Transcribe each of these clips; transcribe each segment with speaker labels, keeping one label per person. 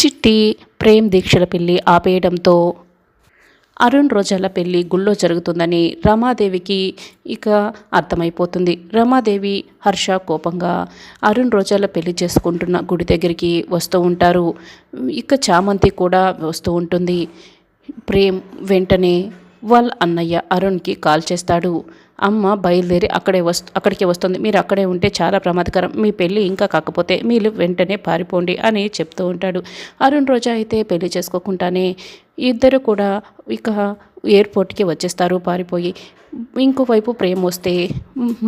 Speaker 1: చిట్టి ప్రేమ్ దీక్షల పెళ్లి ఆపేయడంతో అరుణ్ రోజాల పెళ్లి గుళ్ళో జరుగుతుందని రమాదేవికి ఇక అర్థమైపోతుంది. రమాదేవి హర్ష కోపంగా అరుణ్ రోజాల పెళ్లి చేసుకుంటున్న గుడి దగ్గరికి వస్తూ ఉంటారు. ఇక చామంతి కూడా వస్తూ ఉంటుంది. ప్రేమ్ వెంటనే వాళ్ళ అన్నయ్య అరుణ్కి కాల్ చేస్తాడు. అమ్మ బయలుదేరి అక్కడికి వస్తుంది, మీరు అక్కడే ఉంటే చాలా ప్రమాదకరం, మీ పెళ్ళి ఇంకా కాకపోతే మీరు వెంటనే పారిపోండి అని చెప్తూ ఉంటాడు. అరుణ్ రోజా అయితే పెళ్లి చేసుకోకుండానే ఇద్దరు కూడా ఇక ఎయిర్పోర్ట్కి వచ్చేస్తారు పారిపోయి. ఇంకోవైపు ప్రేమ్ వస్తే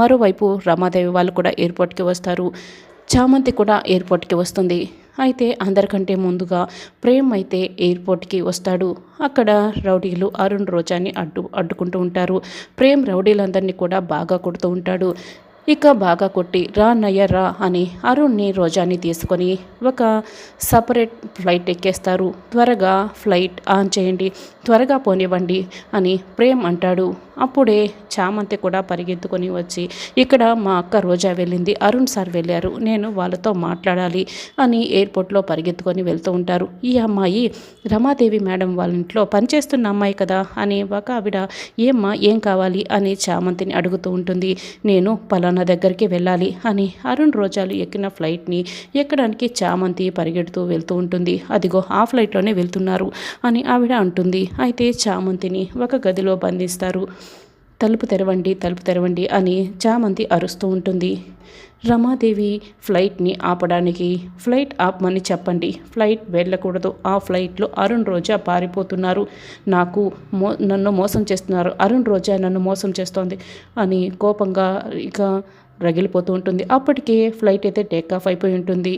Speaker 1: మరోవైపు రమాదేవి వాళ్ళు కూడా ఎయిర్పోర్ట్కి వస్తారు. చామంతి కూడా ఎయిర్పోర్ట్కి వస్తుంది. అయితే అందరికంటే ముందుగా ప్రేమ్ అయితే ఎయిర్పోర్ట్కి వస్తాడు. అక్కడ రౌడీలు అరుణ్ రోజాని అడ్డుకుంటూ ఉంటారు. ప్రేమ్ రౌడీలందరినీ కూడా బాగా కొడుతూ ఉంటాడు. ఇక బాగా కొట్టి రా అన్నయ్య రా అని అరుణ్ని రోజాని తీసుకొని ఒక సపరేట్ ఫ్లైట్ ఎక్కేస్తారు. త్వరగా ఫ్లైట్ ఆన్ చేయండి, త్వరగా పోనివ్వండి అని ప్రేమ్ అంటాడు. అప్పుడే చామంతి కూడా పరిగెత్తుకొని వచ్చి ఇక్కడ మా అక్క రోజా వెళ్ళింది, అరుణ్ సార్ వెళ్ళారు, నేను వాళ్ళతో మాట్లాడాలి అని ఎయిర్పోర్ట్లో పరిగెత్తుకొని వెళ్తూ ఉంటారు. ఈ అమ్మాయి రమాదేవి మేడం వాళ్ళ ఇంట్లో పనిచేస్తున్న అమ్మాయి కదా అని ఒక ఆవిడ ఏమ్మా ఏం కావాలి అని చామంతిని అడుగుతూ ఉంటుంది. నేను పలానా దగ్గరికి వెళ్ళాలి అని అరుణ్ రోజాలు ఎక్కిన ఫ్లైట్ని ఎక్కడానికి చామంతి పరిగెడుతూ వెళ్తూ ఉంటుంది. అదిగో ఆ ఫ్లైట్లోనే వెళ్తున్నారు అని ఆవిడ అంటుంది. అయితే చామంతిని ఒక గదిలో బంధిస్తారు. తలుపు తెరవండి, తలుపు తెరవండి అని చామంతి అరుస్తూ ఉంటుంది. రమాదేవి ఫ్లైట్ని ఆపడానికి ఫ్లైట్ ఆపమని చెప్పండి, ఫ్లైట్ వెళ్ళకూడదు, ఆ ఫ్లైట్లో అరుణ్ రోజా పారిపోతున్నారు, నన్ను మోసం చేస్తున్నారు, అరుణ్ రోజా నన్ను మోసం చేస్తోంది అని కోపంగా ఇక రగిలిపోతూ ఉంటుంది. అప్పటికే ఫ్లైట్ అయితే టేక్ ఆఫ్ అయిపోయి ఉంటుంది.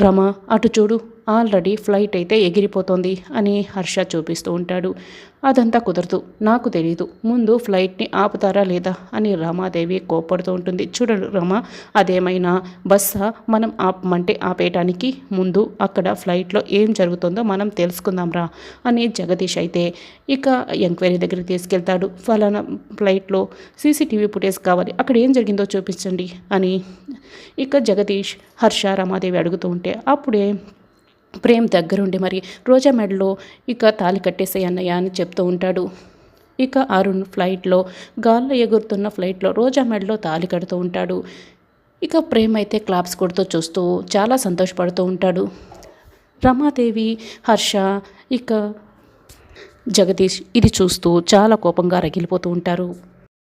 Speaker 1: రమ అటు చూడు, ఆల్రెడీ ఫ్లైట్ అయితే ఎగిరిపోతుంది అని హర్ష చూపిస్తూ ఉంటాడు. అదంతా కుదరదు, నాకు తెలీదు, ముందు ఫ్లైట్ని ఆపుతారా లేదా అని రమాదేవి కోప్పడుతూ ఉంటుంది. చూడండి రమ, అదేమైనా బస్సా, మనం ఆపమంటే ఆపేయటానికి ముందు అక్కడ ఫ్లైట్లో ఏం జరుగుతుందో మనం తెలుసుకుందాం రా అని జగదీష్ అయితే ఇక ఎంక్వైరీ దగ్గరికి తీసుకెళ్తాడు. ఫలానా ఫ్లైట్లో సీసీటీవీ ఫుటేజ్ కావాలి, అక్కడ ఏం జరిగిందో చూపించండి అని ఇక జగదీష్ హర్ష రమాదేవి అడుగుతూ ఉంటే అప్పుడే ప్రేమ్ దగ్గరుండి మరి రోజా మెడలో ఇక తాళి కట్టేసే అన్నయ్య అని చెప్తూ ఉంటాడు. ఇక అరుణ్ ఫ్లైట్లో గాల్లో ఎగురుతున్న ఫ్లైట్లో రోజా మెడలో తాళి కడుతూ ఉంటాడు. ఇక ప్రేమ్ అయితే క్లాప్స్ కొడుతూ చూస్తూ చాలా సంతోషపడుతూ ఉంటాడు. రమాదేవి హర్ష ఇక జగదీష్ ఇది చూస్తూ చాలా కోపంగా రగిలిపోతూ ఉంటారు.